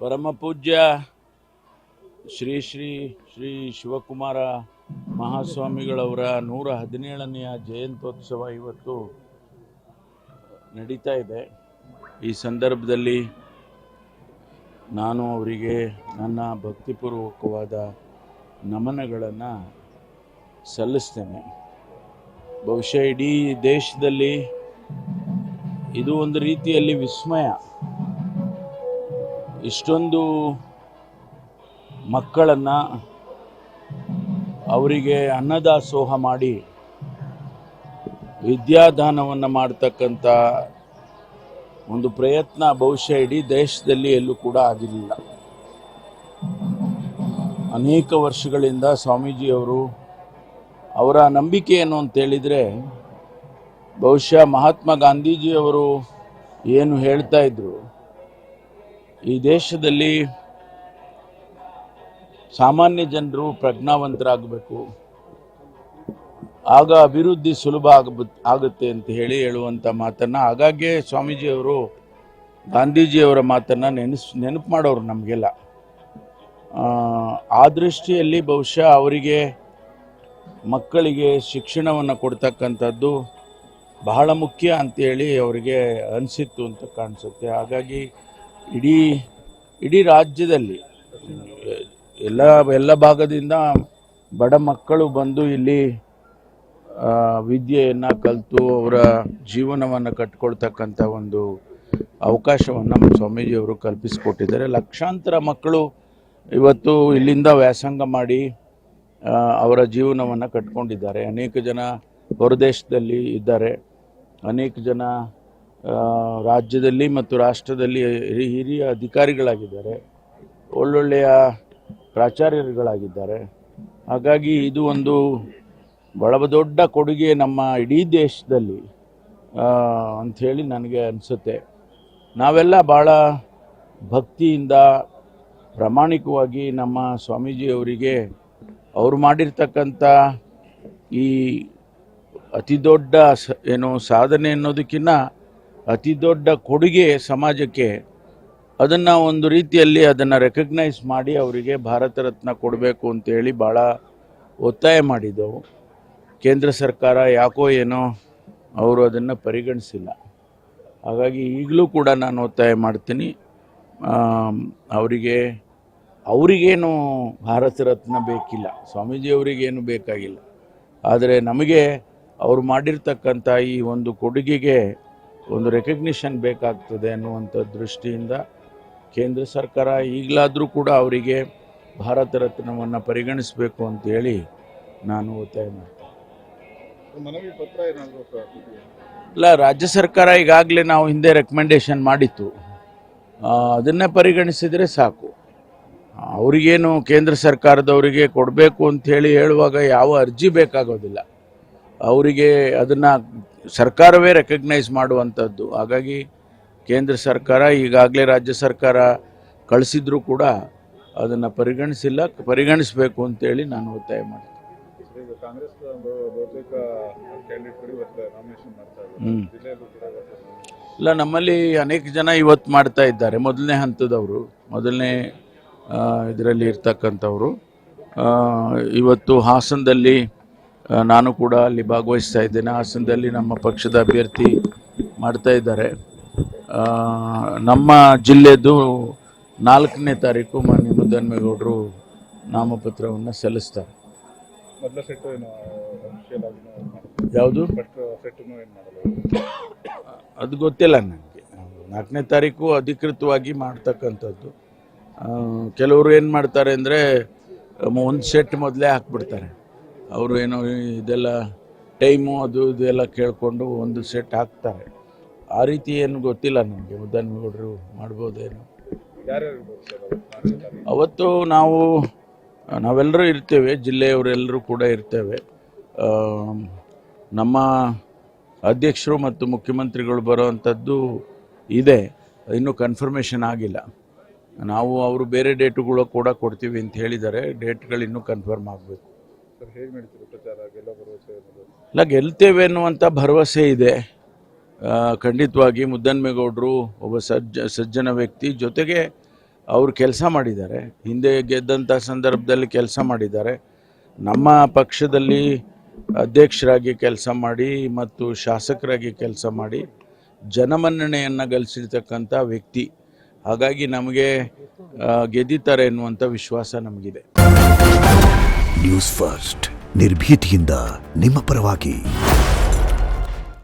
ಪರಮ ಪೂಜ್ಯ ಶ್ರೀ ಶ್ರೀ ಶ್ರೀ ಶಿವಕುಮಾರ ಮಹಾಸ್ವಾಮಿಗಳವರ 117ನೆಯ ಜಯಂತ್ಯೋತ್ಸವ ಇವತ್ತು ನಡೀತಾ ಇದೆ. ಈ ಸಂದರ್ಭದಲ್ಲಿ ನಾನು ಅವರಿಗೆ ನನ್ನ ಭಕ್ತಿಪೂರ್ವಕವಾದ ನಮನಗಳನ್ನು ಸಲ್ಲಿಸ್ತೇನೆ. ಬಹುಶಃ ಇಡೀ ದೇಶದಲ್ಲಿ ಇದು ಒಂದು ರೀತಿಯಲ್ಲಿ ವಿಸ್ಮಯ. ಇಷ್ಟೊಂದು ಮಕ್ಕಳನ್ನು ಅವರಿಗೆ ಅನ್ನದಾಸೋಹ ಮಾಡಿ ವಿದ್ಯಾದಾನವನ್ನು ಮಾಡ್ತಕ್ಕಂಥ ಒಂದು ಪ್ರಯತ್ನ ಬಹುಶಃ ಇಡೀ ದೇಶದಲ್ಲಿ ಎಲ್ಲೂ ಕೂಡ ಆಗಿರಲಿಲ್ಲ. ಅನೇಕ ವರ್ಷಗಳಿಂದ ಸ್ವಾಮೀಜಿಯವರು ಅವರ ನಂಬಿಕೆ ಏನು ಅಂತೇಳಿದರೆ, ಬಹುಶಃ ಮಹಾತ್ಮ ಗಾಂಧೀಜಿಯವರು ಏನು ಹೇಳ್ತಾ ಇದ್ರು, ಈ ದೇಶದಲ್ಲಿ ಸಾಮಾನ್ಯ ಜನರು ಪ್ರಜ್ಞಾವಂತರಾಗಬೇಕು, ಆಗ ಅಭಿವೃದ್ಧಿ ಸುಲಭ ಆಗುತ್ತೆ ಅಂತ ಹೇಳುವಂಥ ಮಾತನ್ನು ಆಗಾಗ್ಗೆ ಸ್ವಾಮೀಜಿಯವರು ಗಾಂಧೀಜಿಯವರ ಮಾತನ್ನು ನೆನಪು ಮಾಡೋರು ನಮಗೆಲ್ಲ. ಆ ದೃಷ್ಟಿಯಲ್ಲಿ ಬಹುಶಃ ಅವರಿಗೆ ಮಕ್ಕಳಿಗೆ ಶಿಕ್ಷಣವನ್ನು ಕೊಡ್ತಕ್ಕಂಥದ್ದು ಬಹಳ ಮುಖ್ಯ ಅಂತೇಳಿ ಅವರಿಗೆ ಅನಿಸಿತ್ತು ಅಂತ ಕಾಣಿಸುತ್ತೆ. ಹಾಗಾಗಿ ಇಡೀ ರಾಜ್ಯದಲ್ಲಿ ಎಲ್ಲ ಭಾಗದಿಂದ ಬಡ ಮಕ್ಕಳು ಬಂದು ಇಲ್ಲಿ ವಿದ್ಯೆಯನ್ನು ಕಲಿತು ಅವರ ಜೀವನವನ್ನು ಕಟ್ಕೊಳ್ತಕ್ಕಂಥ ಒಂದು ಅವಕಾಶವನ್ನು ಸ್ವಾಮೀಜಿಯವರು ಕಲ್ಪಿಸಿಕೊಟ್ಟಿದ್ದಾರೆ. ಲಕ್ಷಾಂತರ ಮಕ್ಕಳು ಇವತ್ತು ಇಲ್ಲಿಂದ ವ್ಯಾಸಂಗ ಮಾಡಿ ಅವರ ಜೀವನವನ್ನು ಕಟ್ಕೊಂಡಿದ್ದಾರೆ. ಅನೇಕ ಜನ ಹೊರದೇಶದಲ್ಲಿ ಇದ್ದಾರೆ, ಅನೇಕ ಜನ ರಾಜ್ಯದಲ್ಲಿ ಮತ್ತು ರಾಷ್ಟ್ರದಲ್ಲಿ ಹಿರಿಯ ಅಧಿಕಾರಿಗಳಾಗಿದ್ದಾರೆ, ಒಳ್ಳೊಳ್ಳೆಯ ಪ್ರಾಚಾರ್ಯರುಗಳಾಗಿದ್ದಾರೆ. ಹಾಗಾಗಿ ಇದು ಒಂದು ಬಹಳ ದೊಡ್ಡ ಕೊಡುಗೆ ನಮ್ಮ ಇಡೀ ದೇಶದಲ್ಲಿ ಅಂಥೇಳಿ ನನಗೆ ಅನಿಸುತ್ತೆ. ನಾವೆಲ್ಲ ಭಾಳ ಭಕ್ತಿಯಿಂದ ಪ್ರಾಮಾಣಿಕವಾಗಿ ನಮ್ಮ ಸ್ವಾಮೀಜಿಯವರಿಗೆ ಅವರು ಮಾಡಿರ್ತಕ್ಕಂಥ ಈ ಅತಿ ದೊಡ್ಡ ಸಾಧನೆ ಅನ್ನೋದಕ್ಕಿಂತ ಅತಿ ದೊಡ್ಡ ಕೊಡುಗೆ ಸಮಾಜಕ್ಕೆ, ಅದನ್ನು ಒಂದು ರೀತಿಯಲ್ಲಿ ಅದನ್ನು ರೆಕಗ್ನೈಸ್ ಮಾಡಿ ಅವರಿಗೆ ಭಾರತ ರತ್ನ ಕೊಡಬೇಕು ಅಂತೇಳಿ ಭಾಳ ಒತ್ತಾಯ ಮಾಡಿದ್ದೆವು. ಕೇಂದ್ರ ಸರ್ಕಾರ ಯಾಕೋ ಏನೋ ಅವರು ಅದನ್ನು ಪರಿಗಣಿಸಿಲ್ಲ. ಹಾಗಾಗಿ ಈಗಲೂ ಕೂಡ ನಾನು ಒತ್ತಾಯ ಮಾಡ್ತೀನಿ, ಅವರಿಗೇನು ಭಾರತ ರತ್ನ ಬೇಕಿಲ್ಲ, ಸ್ವಾಮೀಜಿಯವರಿಗೇನು ಬೇಕಾಗಿಲ್ಲ. ಆದರೆ ನಮಗೆ ಅವರು ಮಾಡಿರ್ತಕ್ಕಂಥ ಈ ಒಂದು ಕೊಡುಗೆಗೆ ಒಂದು ರೆಕಗ್ನಿಷನ್ ಬೇಕಾಗ್ತದೆ ಅನ್ನುವಂಥ ದೃಷ್ಟಿಯಿಂದ ಕೇಂದ್ರ ಸರ್ಕಾರ ಈಗಲಾದರೂ ಕೂಡ ಅವರಿಗೆ ಭಾರತ ರತ್ನವನ್ನು ಪರಿಗಣಿಸಬೇಕು ಅಂತೇಳಿ ನಾನು ಒತ್ತಾಯ ಮಾಡ್ತೇನೆ. ಇಲ್ಲ, ರಾಜ್ಯ ಸರ್ಕಾರ ಈಗಾಗಲೇ ನಾವು ಹಿಂದೆ ರೆಕಮೆಂಡೇಶನ್ ಮಾಡಿತ್ತು, ಅದನ್ನೇ ಪರಿಗಣಿಸಿದರೆ ಸಾಕು. ಅವರಿಗೇನು ಕೇಂದ್ರ ಸರ್ಕಾರದವರಿಗೆ ಕೊಡಬೇಕು ಅಂಥೇಳಿ ಹೇಳುವಾಗ ಯಾವ ಅರ್ಜಿ ಬೇಕಾಗೋದಿಲ್ಲ, ಅವರಿಗೆ ಅದನ್ನು ಸರ್ಕಾರವೇ ರೆಕಗ್ನೈಸ್ ಮಾಡುವಂಥದ್ದು. ಹಾಗಾಗಿ ಕೇಂದ್ರ ಸರ್ಕಾರ ಈಗಾಗಲೇ ರಾಜ್ಯ ಸರ್ಕಾರ ಕಳಿಸಿದ್ರೂ ಕೂಡ ಅದನ್ನು ಪರಿಗಣಿಸಬೇಕು ಅಂತೇಳಿ ನಾನು ಒತ್ತಾಯ ಮಾಡ್ತೀನಿ. ಇಲ್ಲ, ನಮ್ಮಲ್ಲಿ ಅನೇಕ ಜನ ಇವತ್ತು ಮಾಡ್ತಾ ಇದ್ದಾರೆ. ಮೊದಲನೇ ಹಂತದವರು, ಮೊದಲನೇ ಇದರಲ್ಲಿ ಇರ್ತಕ್ಕಂಥವ್ರು ಇವತ್ತು ಹಾಸನದಲ್ಲಿ ನಾನು ಕೂಡ ಅಲ್ಲಿ ಭಾಗವಹಿಸ್ತಾ ಇದ್ದೇನೆ. ಹಾಸನದಲ್ಲಿ ನಮ್ಮ ಪಕ್ಷದ ಅಭ್ಯರ್ಥಿ ಮಾಡ್ತಾ ಇದ್ದಾರೆ. ನಮ್ಮ ಜಿಲ್ಲೆದು 4ನೇ ತಾರೀಕು ಮಾನ್ಯ ಮುದ್ದನ್ಮೇಗೌಡರು ನಾಮಪತ್ರವನ್ನು ಸಲ್ಲಿಸ್ತಾರೆ. ಯಾವುದು ಅದು ಗೊತ್ತಿಲ್ಲ ನನಗೆ. 4ನೇ ತಾರೀಕು ಅಧಿಕೃತವಾಗಿ ಮಾಡ್ತಕ್ಕಂಥದ್ದು. ಕೆಲವರು ಏನು ಮಾಡ್ತಾರೆ ಅಂದರೆ ಒಂದು ಸೆಟ್ ಮೊದಲೇ ಹಾಕ್ಬಿಡ್ತಾರೆ. ಅವರು ಏನೋ ಇದೆಲ್ಲ ಟೈಮು ಅದು ಇದೆಲ್ಲ ಕೇಳಿಕೊಂಡು ಒಂದು ಸೆಟ್ ಹಾಕ್ತಾರೆ. ಆ ರೀತಿ ಏನು ಗೊತ್ತಿಲ್ಲ ನನಗೆ. ಮುದ್ದನ್ಮೇಗೌಡರು ಮಾಡ್ಬೋದೇನೋ. ಅವತ್ತು ನಾವೆಲ್ಲರೂ ಇರ್ತೇವೆ, ಜಿಲ್ಲೆಯವರೆಲ್ಲರೂ ಕೂಡ ಇರ್ತೇವೆ. ನಮ್ಮ ಅಧ್ಯಕ್ಷರು ಮತ್ತು ಮುಖ್ಯಮಂತ್ರಿಗಳು ಬರೋವಂಥದ್ದು ಇದೆ, ಇನ್ನೂ ಕನ್ಫರ್ಮೇಷನ್ ಆಗಿಲ್ಲ. ನಾವು ಅವರು ಬೇರೆ ಡೇಟುಗಳು ಕೂಡ ಕೊಡ್ತೀವಿ ಅಂತ ಹೇಳಿದ್ದಾರೆ. ಡೇಟ್ಗಳು ಇನ್ನೂ ಕನ್ಫರ್ಮ್ ಆಗಬೇಕು. ಇಲ್ಲ, ಗೆಲ್ತೇವೆ ಅನ್ನುವಂಥ ಭರವಸೆ ಇದೆ. ಖಂಡಿತವಾಗಿ ಮುದ್ದನ್ಮೇಗೌಡರು ಒಬ್ಬ ಸಜ್ಜನ ವ್ಯಕ್ತಿ, ಜೊತೆಗೆ ಅವರು ಕೆಲಸ ಮಾಡಿದ್ದಾರೆ, ಹಿಂದೆ ಗೆದ್ದಂಥ ಸಂದರ್ಭದಲ್ಲಿ ಕೆಲಸ ಮಾಡಿದ್ದಾರೆ. ನಮ್ಮ ಪಕ್ಷದಲ್ಲಿ ಅಧ್ಯಕ್ಷರಾಗಿ ಕೆಲಸ ಮಾಡಿ ಮತ್ತು ಶಾಸಕರಾಗಿ ಕೆಲಸ ಮಾಡಿ ಜನಮನ್ನಣೆಯನ್ನು ಗಳಿಸಿರ್ತಕ್ಕಂಥ ವ್ಯಕ್ತಿ. ಹಾಗಾಗಿ ನಮಗೆ ಗೆದ್ದಿದ್ದಾರೆ ಎನ್ನುವಂಥ ವಿಶ್ವಾಸ ನಮಗಿದೆ. ನ್ಯೂಸ್ ಫಸ್ಟ್ ನಿರ್ಭೀತಿಯಿಂದ ನಿಮ್ಮ ಪರವಾಗಿ.